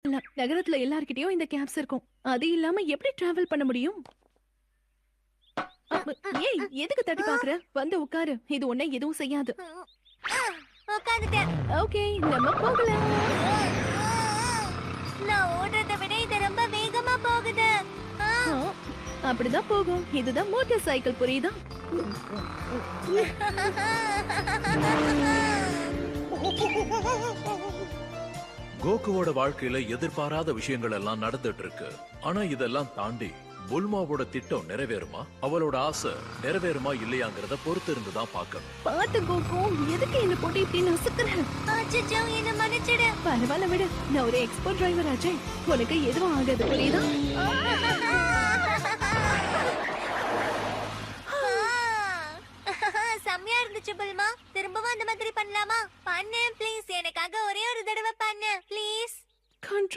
இல்ல, நகரத்துல எல்லார்கிட்டயும் இந்த கேப்ஸ் இருக்கும். அது இல்லாம எப்படி டிராவல் பண்ண முடியும்? அப்ப ஏய் எதுக்கு தட்டி பாக்குற? வந்து உட்காரு. இது உன்னை எதுவும் செய்யாது. உட்காந்துட்டேன். ஓகே, நம்ம போகலாம். நான் ஓடுறதை விட இது ரொம்ப வேகமா போகுது. ஆ. ஆ, அப்படிதான் போகும். இதுதான் மோட்டார் சைக்கிள், புரியுதா? கோகுவோட வாழ்க்கையில எதிர்பாராத விஷயங்கள் எல்லாம் நடந்துட்டு இருக்கு. ஆனா இதெல்லாம் தாண்டி புல்மாவோட திட்டம் நிறைவேறுமா, அவளோட ஆசை நிறைவேறுமா இல்லையாங்கிறத பொறுத்து இருந்துதான் பார்க்கணும். பாத்து கோகோ, எதுக்கு என்ன போட்டு இப்படி நசுக்குற? அச்சச்சோ, என்னை மன்னிச்சிடு. பரவாயில்ல விடு. நான் ஒரு எக்ஸ்பர்ட் டிரைவர் ஆச்சே. உனக்கு எதுவும் ஆகாது, புரியுதா? செம்மையா இருந்துச்சு புல்மா. திரும்பவும் அந்த மாதிரி பண்ணலாமா? பண்ணு ப்ளீஸ். எனக்காக ஒரே ஒரு தடவை பண்ணு ப்ளீஸ். கண்ட்ரோல்